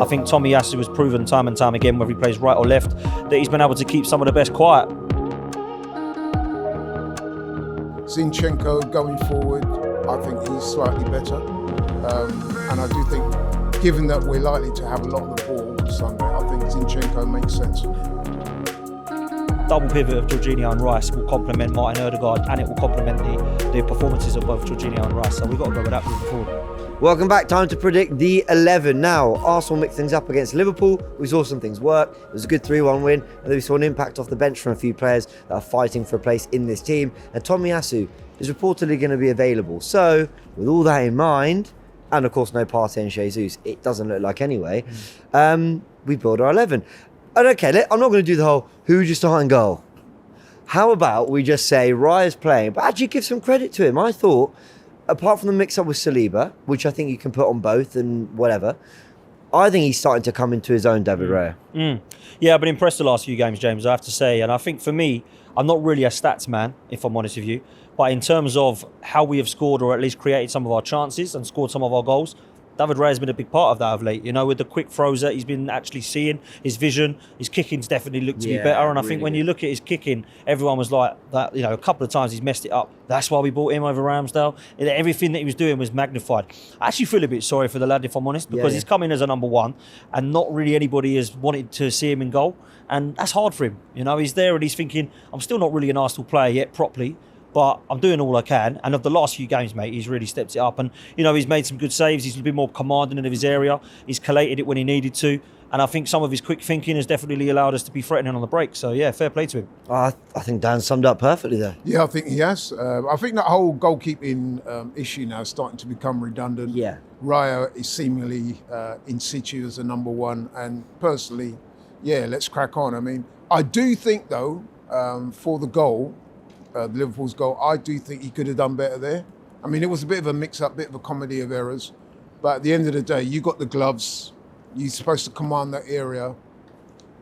I think Tomiyasu has proven time and time again, whether he plays right or left, that he's been able to keep some of the best quiet. Zinchenko going forward, I think he's slightly better. And I do think, given that we're likely to have a lot of the ball Sunday, I think Zinchenko makes sense. Double pivot of Jorginho and Rice will complement Martin Ødegaard, and it will complement the performances of both Jorginho and Rice. So we've got to go with that moving forward. Welcome back. Time to predict the 11. Now, Arsenal mixed things up against Liverpool. We saw some things work. It was a good 3-1 win. And then we saw an impact off the bench from a few players that are fighting for a place in this team. And Tomiyasu is reportedly going to be available. So, with all that in mind, and of course no Partey and Jesus, it doesn't look like anyway, we build our 11. And okay, I'm not going to do the whole who just starting goal. How about we just say Raya's playing, but actually give some credit to him. I thought, apart from the mix-up with Saliba, which I think you can put on both and whatever, I think he's starting to come into his own, David Raya. Yeah, I've been impressed the last few games, James, I have to say. And I think for me, I'm not really a stats man, if I'm honest with you. But in terms of how we have scored, or at least created some of our chances and scored some of our goals, David Raya has been a big part of that of late. You know, with the quick throws that he's been actually seeing, his vision, his kicking's definitely looked to be better. And I think when you look at his kicking, everyone was like, that. You know, a couple of times he's messed it up. That's why we bought him over Ramsdale. Everything that he was doing was magnified. I actually feel a bit sorry for the lad, if I'm honest, because he's come in as a number one and not really anybody has wanted to see him in goal. And that's hard for him. You know, he's there and he's thinking, I'm still not really an Arsenal player yet properly, but I'm doing all I can. And of the last few games, mate, he's really stepped it up. And, you know, he's made some good saves. He's been more commanding of his area. He's collated it when he needed to. And I think some of his quick thinking has definitely allowed us to be threatening on the break. So, yeah, fair play to him. I think Dan summed up perfectly there. Yeah, I think he has. I think that whole goalkeeping issue now is starting to become redundant. Yeah. Raya is seemingly in situ as a number one. And personally, yeah, let's crack on. I mean, I do think, though, for the goal, Liverpool's goal, I do think he could have done better there. I mean, it was a bit of a mix-up, bit of a comedy of errors. But at the end of the day, you got the gloves. You're supposed to command that area.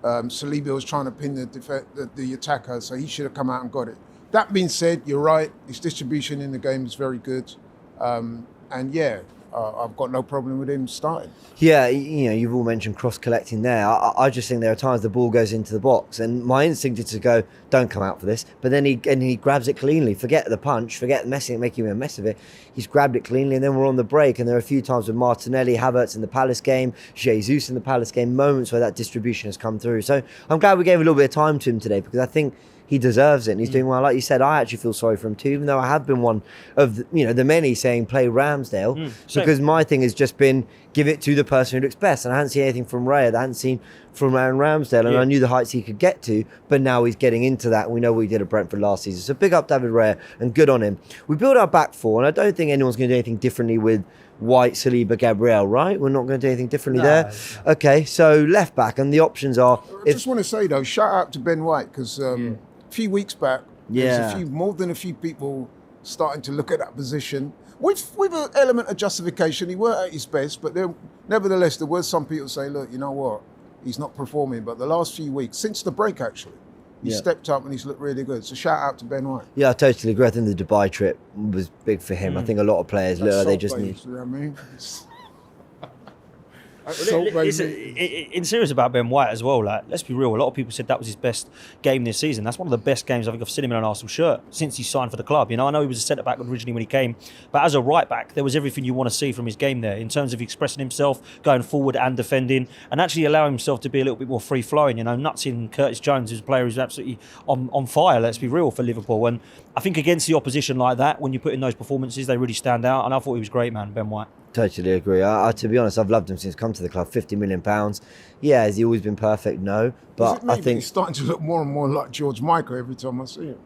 Saliba was trying to pin the attacker, so he should have come out and got it. That being said, you're right. His distribution in the game is very good. And yeah, I've got no problem with him starting. Yeah, you know, you've all mentioned cross-collecting there. I just think there are times the ball goes into the box and my instinct is to go, don't come out for this. But then he grabs it cleanly. Forget the punch, forget making a mess of it. He's grabbed it cleanly and then we're on the break. And there are a few times with Martinelli, Havertz in the Palace game, Jesus in the Palace game, moments where that distribution has come through. So I'm glad we gave a little bit of time to him today because I think he deserves it and he's doing well. Like you said, I actually feel sorry for him too, even though I have been one of the many saying play Ramsdale because my thing has just been give it to the person who looks best. And I hadn't seen anything from Raya that I hadn't seen from Aaron Ramsdale. And I knew the heights he could get to, but now he's getting into that. And we know what he did at Brentford last season. So big up David Raya and good on him. We built our back four and I don't think anyone's going to do anything differently with White, Saliba, Gabriel, right? We're not going to do anything differently there. Okay, so left back and the options are... I just want to say though, shout out to Ben White because... a few weeks back, there was more than a few people starting to look at that position with an element of justification. He weren't at his best, but nevertheless, there were some people saying, look, you know what? He's not performing. But the last few weeks, since the break actually, he stepped up and he's looked really good. So shout out to Ben White. Yeah, I totally agree. I think the Dubai trip was big for him. I think a lot of players look like they just need... You know what I mean? In serious about Ben White as well, like, let's be real, a lot of people said that was his best game this season. That's one of the best games I think I've seen him in an Arsenal shirt since he signed for the club. You know, I know he was a centre-back originally when he came, but as a right-back, there was everything you want to see from his game there in terms of expressing himself, going forward and defending, and actually allowing himself to be a little bit more free-flowing. You know, nuts in Curtis Jones, who's a player who's absolutely on fire, let's be real, for Liverpool. And I think against the opposition like that, when you put in those performances, they really stand out, and I thought he was great, man, Ben White. Totally agree. To be honest, I've loved him since he's come to the club. £50 million. Yeah, has he always been perfect? No. But I think he's starting to look more and more like George Michael every time I see him.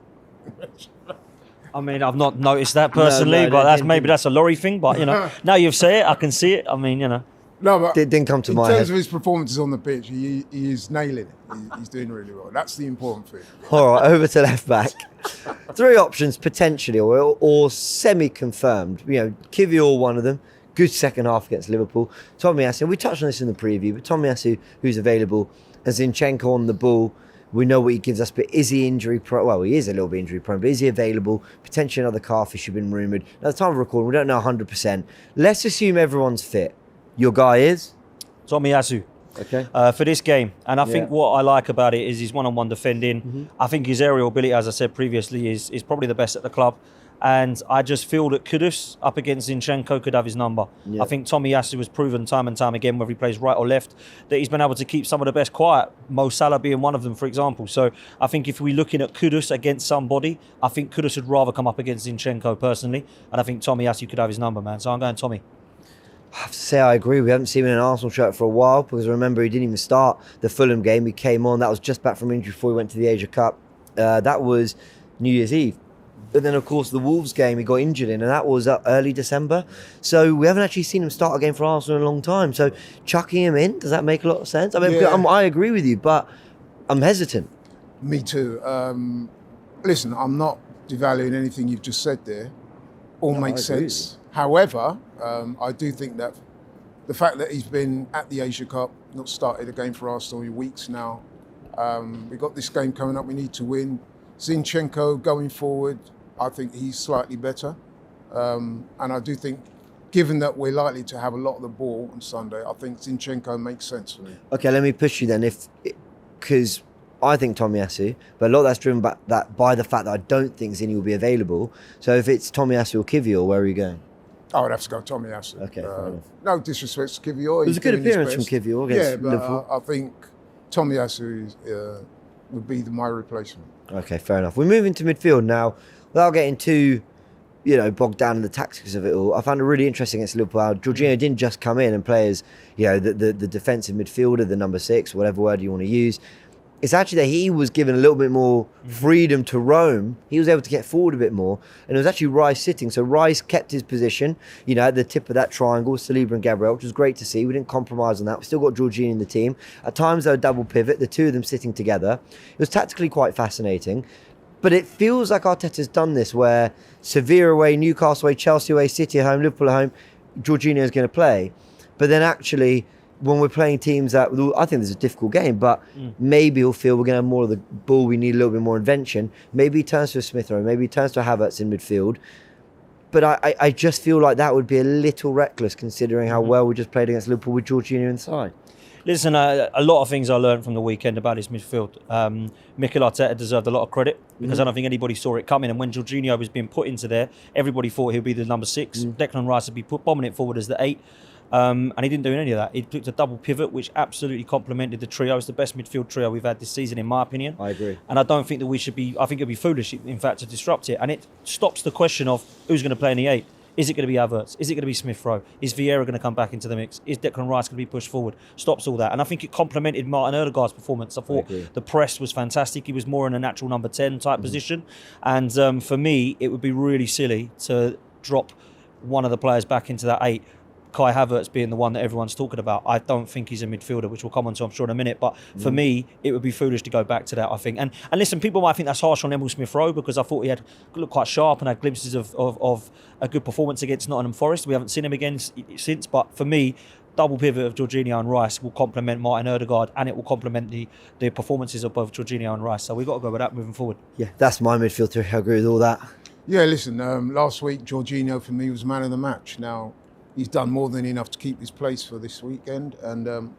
I mean, I've not noticed that personally, but that's a Laurie thing. But, you know, now you've said it, I can see it. I mean, you know. No, but it didn't come to my head. In terms of his performances on the pitch, he is nailing it. He's doing really well. That's the important thing. All right, over to left back. 3 options potentially or semi-confirmed. You know, Kivior, one of them. Good second half against Liverpool. Tomiyasu, we touched on this in the preview, but Tomiyasu, who's available, and Zinchenko on the ball. We know what he gives us, but is he injury prone? Well, he is a little bit injury prone, but is he available? Potentially another calf issue been rumoured. At the time of recording, we don't know 100%. Let's assume everyone's fit. Your guy is? Tomiyasu. Okay. For this game. And I think Yeah. what I like about it is his one-on-one defending. I think his aerial ability, as I said previously, is probably the best at the club. And I just feel that Kudus up against Zinchenko could have his number. Yeah. I think Tomiyasu has proven time and time again, whether he plays right or left, that he's been able to keep some of the best quiet, Mo Salah being one of them, for example. So I think if we're looking at Kudus against somebody, I think Kudus would rather come up against Zinchenko personally. And I think Tomiyasu could have his number, man. So I'm going Tommy. I have to say I agree. We haven't seen him in an Arsenal shirt for a while because remember he didn't even start the Fulham game. He came on. That was just back from injury before he went to the Asia Cup. That was New Year's Eve. But then, of course, the Wolves game he got injured in, and that was early December. So we haven't actually seen him start a game for Arsenal in a long time. So chucking him in, does that make a lot of sense? I mean, Yeah. I agree with you, but I'm hesitant. Me too. Listen, I'm not devaluing anything you've just said there. All No, makes I agree with sense. However, I do think that the fact that he's been at the Asia Cup, not started a game for Arsenal in weeks now, we've got this game coming up we need to win. Zinchenko going forward, I think he's slightly better. And I do think, given that we're likely to have a lot of the ball on Sunday, I think Zinchenko makes sense for me. Okay, let me push you then, because I think Tomiyasu, but a lot of that's driven by the fact that I don't think Zinni will be available. So if it's Tomiyasu or Kivior, where are you going? I would have to go Tomiyasu. Okay, fair enough. No disrespect to Kivior. It was a good appearance from Kivior against Yeah, but Liverpool. I think Tomiyasu would be my replacement. Okay, fair enough. We're moving to midfield now. Without getting too, bogged down in the tactics of it all, I found it really interesting against Liverpool how Jorginho didn't just come in and play as, the defensive midfielder, the number 6, whatever word you want to use. It's actually that he was given a little bit more freedom to roam. He was able to get forward a bit more. And it was actually Rice sitting. So Rice kept his position, at the tip of that triangle, Saliba and Gabriel, which was great to see. We didn't compromise on that. We still got Jorginho in the team. At times, they were double pivot, the two of them sitting together. It was tactically quite fascinating. But it feels like Arteta's done this where Sevilla away, Newcastle away, Chelsea away, City at home, Liverpool at home, Jorginho is going to play. But then actually, when we're playing teams that, I think this is a difficult game, but maybe he'll feel we're going to have more of the ball, we need a little bit more invention. Maybe he turns to a Smith Rowe, maybe he turns to a Havertz in midfield. But I just feel like that would be a little reckless considering how well we just played against Liverpool with Jorginho inside. Listen, a lot of things I learned from the weekend about his midfield. Mikel Arteta deserved a lot of credit because I don't think anybody saw it coming. And when Jorginho was being put into there, everybody thought he'd be the number 6. Declan Rice would be bombing it forward as the 8. And he didn't do any of that. He took a double pivot, which absolutely complemented the trio. It's the best midfield trio we've had this season, in my opinion. I agree. And I don't think that we should be, I think it'd be foolish, in fact, to disrupt it. And it stops the question of who's going to play in the 8. Is it going to be Havertz? Is it going to be Smith Rowe? Is Vieira going to come back into the mix? Is Declan Rice going to be pushed forward? Stops all that. And I think it complemented Martin Odegaard's performance. I thought the press was fantastic. He was more in a natural number 10 type position. And for me, it would be really silly to drop one of the players back into that 8. Kai Havertz being the one that everyone's talking about. I don't think he's a midfielder, which we'll come on to, I'm sure, in a minute. But for me, it would be foolish to go back to that, I think. And listen, people might think that's harsh on Emil Smith Rowe because I thought he looked quite sharp and had glimpses of a good performance against Nottingham Forest. We haven't seen him again since. But for me, double pivot of Jorginho and Rice will complement Martin Odegaard and it will complement the performances of both Jorginho and Rice. So we've got to go with that moving forward. Yeah, that's my midfield theory. I agree with all that. Yeah, listen, last week, Jorginho for me was man of the match. Now, he's done more than enough to keep his place for this weekend. And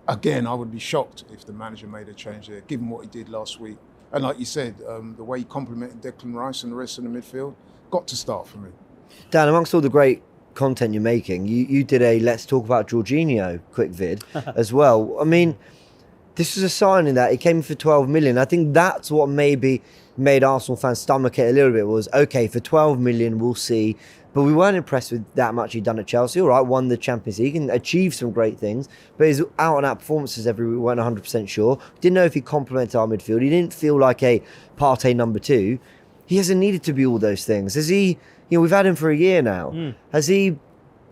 again, I would be shocked if the manager made a change there, given what he did last week. And like you said, the way he complimented Declan Rice and the rest of the midfield, got to start for me. Dan, amongst all the great content you're making, you did a Let's Talk About Jorginho quick vid as well. I mean, this was a sign in that he came in for 12 million. I think that's what maybe made Arsenal fans stomach it a little bit was, okay, for 12 million, we'll see. But we weren't impressed with that much he'd done at Chelsea. All right, won the Champions League and achieved some great things. But his out-and-out performances every week weren't 100% sure. Didn't know if he complemented our midfield. He didn't feel like a Partey number 2. He hasn't needed to be all those things. Has he, we've had him for a year now. Has he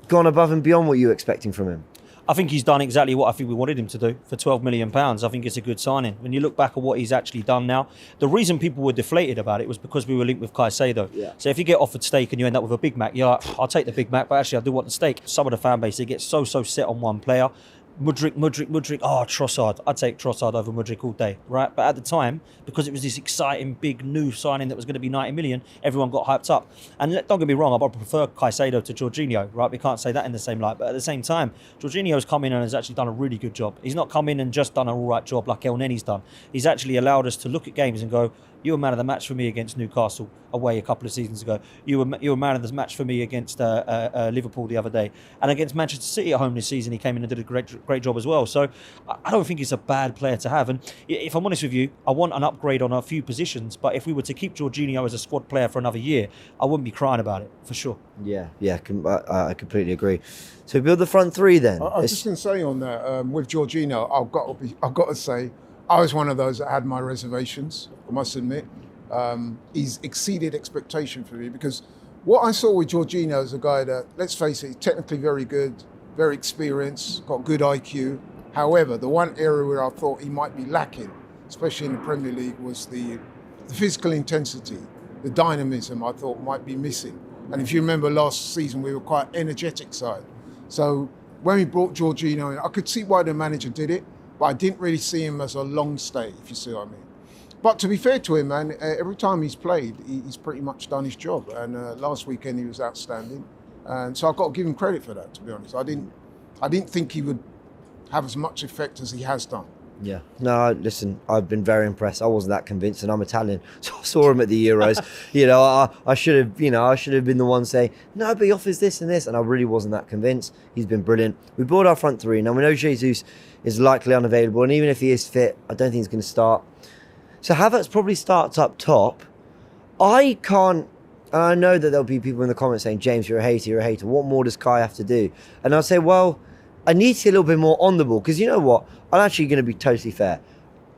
gone above and beyond what you were expecting from him? I think he's done exactly what I think we wanted him to do for £12 million. I think it's a good signing. When you look back at what he's actually done now, the reason people were deflated about it was because we were linked with Caicedo. Yeah. So if you get offered steak and you end up with a Big Mac, you're like, I'll take the Big Mac, but actually I do want the steak. Some of the fan base, they get so set on one player. Mudryk. Oh, Trossard. I'd take Trossard over Mudryk all day, right? But at the time, because it was this exciting, big, new signing that was going to be 90 million, everyone got hyped up. And don't get me wrong, I prefer Caicedo to Jorginho, right? We can't say that in the same light. But at the same time, Jorginho's come in and has actually done a really good job. He's not come in and just done an all right job like El Nenny's done. He's actually allowed us to look at games and go, you were man of the match for me against Newcastle away a couple of seasons ago. You were man of the match for me against Liverpool the other day. And against Manchester City at home this season, he came in and did a great job as well. So I don't think it's a bad player to have. And if I'm honest with you, I want an upgrade on a few positions. But if we were to keep Jorginho as a squad player for another year, I wouldn't be crying about it, for sure. Yeah, I completely agree. So we build the front three then. I was just going to say on that, with Jorginho, I've got to say, I was one of those that had my reservations, I must admit. He's exceeded expectation for me because what I saw with Jorginho is a guy that, let's face it, he's technically very good, very experienced, got good IQ. However, the one area where I thought he might be lacking, especially in the Premier League, was the physical intensity, the dynamism I thought might be missing. And if you remember last season, we were quite energetic side. So when we brought Jorginho in, I could see why the manager did it, but I didn't really see him as a long stay, if you see what I mean. But to be fair to him, man, every time he's played, he's pretty much done his job. And last weekend he was outstanding, and so I've got to give him credit for that. To be honest, I didn't think he would have as much effect as he has done. Yeah. No, listen, I've been very impressed. I wasn't that convinced, and I'm Italian, so I saw him at the Euros. I should have been the one saying, no, but he offers this and this, and I really wasn't that convinced. He's been brilliant. We brought our front three. Now we know Jesus is likely unavailable, and even if he is fit, I don't think he's going to start. So Havertz probably starts up top. I know that there'll be people in the comments saying, James, you're a hater. What more does Kai have to do? And I'll say, well, I need to see a little bit more on the ball, because you know what? I'm actually going to be totally fair.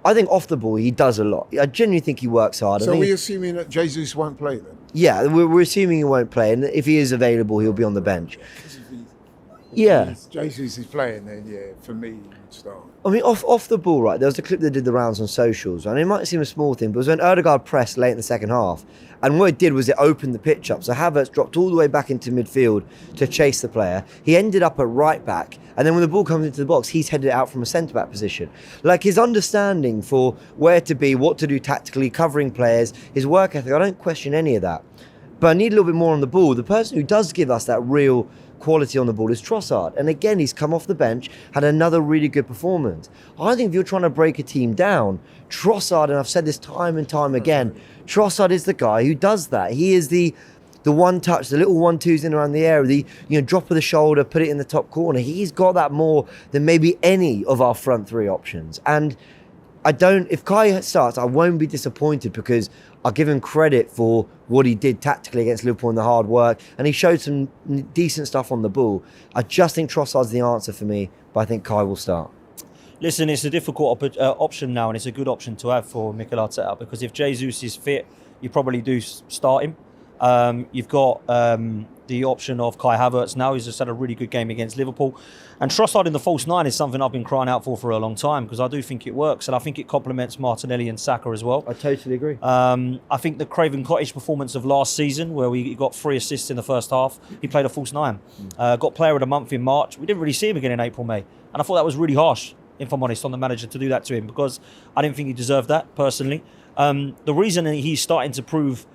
I think off the ball, he does a lot. I genuinely think he works hard. So we're assuming that Jesus won't play then? Yeah, we're assuming he won't play. And if he is available, he'll be on the bench. Yeah. Jesus is playing then, yeah, for me, he would start. I mean, off the ball, right, there was a clip that did the rounds on socials, and it might seem a small thing, but it was when Odegaard pressed late in the second half, and what it did was it opened the pitch up. So Havertz dropped all the way back into midfield to chase the player. He ended up at right back, and then when the ball comes into the box, he's headed out from a centre-back position. Like, his understanding for where to be, what to do tactically, covering players, his work ethic, I don't question any of that. But I need a little bit more on the ball. The person who does give us that real quality on the ball is Trossard. And again, he's come off the bench, had another really good performance. I think if you're trying to break a team down, Trossard, and I've said this time and time again, Trossard is the guy who does that. He is the one touch, the little 1-2s in around the area, the drop of the shoulder, put it in the top corner. He's got that more than maybe any of our front three options. And if Kai starts, I won't be disappointed, because I'll give him credit for what he did tactically against Liverpool and the hard work, and he showed some decent stuff on the ball. I just think Trossard's the answer for me, but I think Kai will start. Listen, it's a difficult option now, and it's a good option to have for Mikel Arteta, because if Jesus is fit, you probably do start him. You've got the option of Kai Havertz now. He's just had a really good game against Liverpool. And Trossard in the false nine is something I've been crying out for a long time, because I do think it works, and I think it complements Martinelli and Saka as well. I totally agree. I think the Craven Cottage performance of last season, where we got 3 assists in the first half, he played a false nine. Got player of the month in March. We didn't really see him again in April, May. And I thought that was really harsh, if I'm honest, on the manager to do that to him, because I didn't think he deserved that, personally. The reason he's starting to prove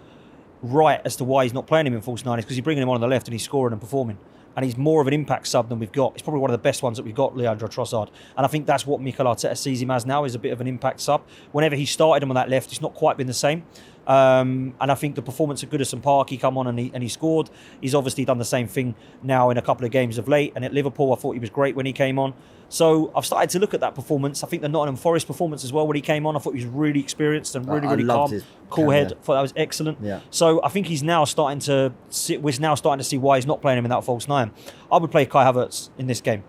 right as to why he's not playing him in false nine is because he's bringing him on the left and he's scoring and performing. And he's more of an impact sub than we've got. He's probably one of the best ones that we've got, Leandro Trossard. And I think that's what Mikel Arteta sees him as now, is a bit of an impact sub. Whenever he started him on that left, it's not quite been the same. And I think the performance at Goodison Park, he come on and he scored. He's obviously done the same thing now in a couple of games of late. And at Liverpool, I thought he was great when he came on. So I've started to look at that performance. I think the Nottingham Forest performance as well, when he came on, I thought he was really experienced and really calm, cool head. I thought that was excellent. Yeah. So I think he's now starting to we're now starting to see why he's not playing him in that false nine. I would play Kai Havertz in this game.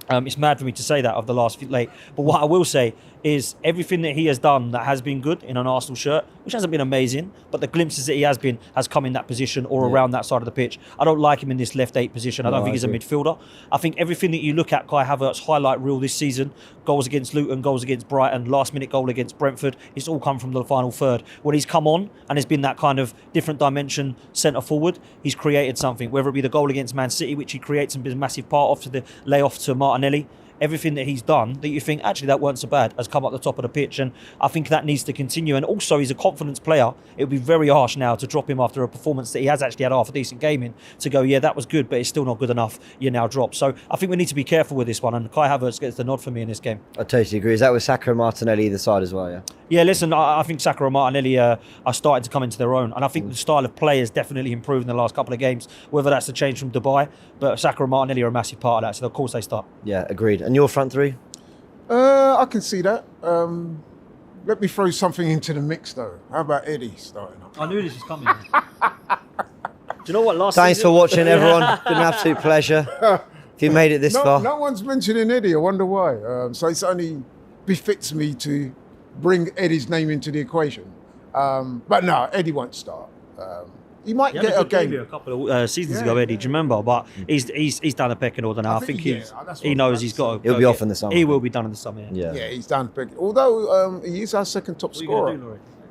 It's mad for me to say that of the last few late, but what I will say is everything that he has done that has been good in an Arsenal shirt, which hasn't been amazing, but the glimpses that he has come in that position or around that side of the pitch. I don't like him in this left 8 position. I don't think he's a midfielder. I think everything that you look at Kai Havertz highlight reel this season, goals against Luton, goals against Brighton, last minute goal against Brentford, it's all come from the final third. When he's come on and has been that kind of different dimension centre forward, he's created something, whether it be the goal against Man City, which he creates and been a massive part of, to the layoff to Martinelli. everything that he's done, that you think, actually, that weren't so bad, has come up the top of the pitch. And I think that needs to continue. And also, he's a confidence player. It would be very harsh now to drop him after a performance that he has actually had half a decent game in, to go, yeah, that was good, but it's still not good enough. You're now dropped. So I think we need to be careful with this one. And Kai Havertz gets the nod for me in this game. I totally agree. Is that with Saka and Martinelli either side as well, yeah? Yeah, listen, I think Saka and Martinelli are starting to come into their own. And I think the style of play has definitely improved in the last couple of games, whether that's the change from Dubai. But Saka and Martinelli are a massive part of that, so of course they start. Yeah, agreed. And your front three? I can see that. Let me throw something into the mix, though. How about Eddie starting up? I knew this was coming. Do you know what? Thanks for watching, everyone. Been an absolute pleasure. If you made it this far. No one's mentioning Eddie. I wonder why. So it's only befits me to bring Eddie's name into the equation. But no, Eddie won't start. He might get a game. A couple of seasons ago, Eddie. Do you remember? But he's done a pecking order now. I think he knows he's got to. He'll be off in the summer. He will be done in the summer. Yeah, he's done pecking. Although he is our second top scorer.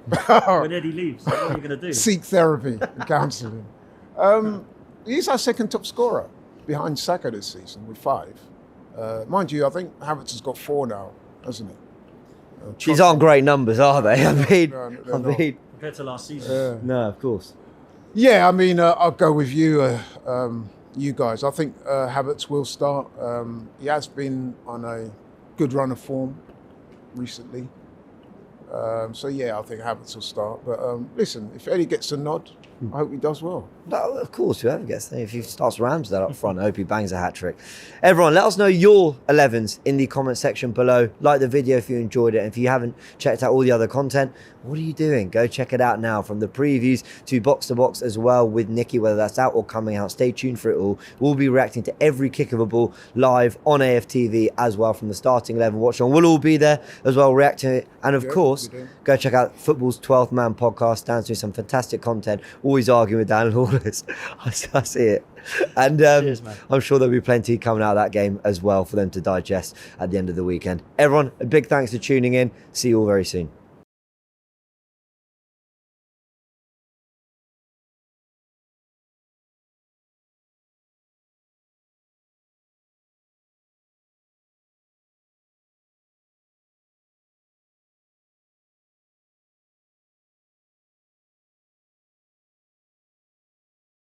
When Eddie leaves, what are you going to do? Seek therapy and counselling. He's our second top scorer behind Saka this season with 5. Mind you, I think Havertz has got 4 now, hasn't he? These aren't great numbers, are they? I mean, compared to last season. No, of course. Yeah, I mean, I'll go with you, you guys. I think Havertz will start. He has been on a good run of form recently. So yeah, I think Havertz will start. But listen, if Eddie gets a nod, I hope he does well. No, of course, whoever gets there. If he starts Ramsdale up front, I hope he bangs a hat-trick. Everyone, let us know your 11s in the comment section below. Like the video if you enjoyed it. And if you haven't checked out all the other content, what are you doing? Go check it out now. From the previews to box as well with Nicky, whether that's out or coming out. Stay tuned for it all. We'll be reacting to every kick of a ball live on AFTV as well from the starting 11. Watch on. We'll all be there as well reacting to it. And of course, go check out Football's 12th Man podcast. Dan's doing some fantastic content. Always arguing with Dan Lawless. I see it. And Cheers, man. I'm sure there'll be plenty coming out of that game as well for them to digest at the end of the weekend. Everyone, a big thanks for tuning in. See you all very soon.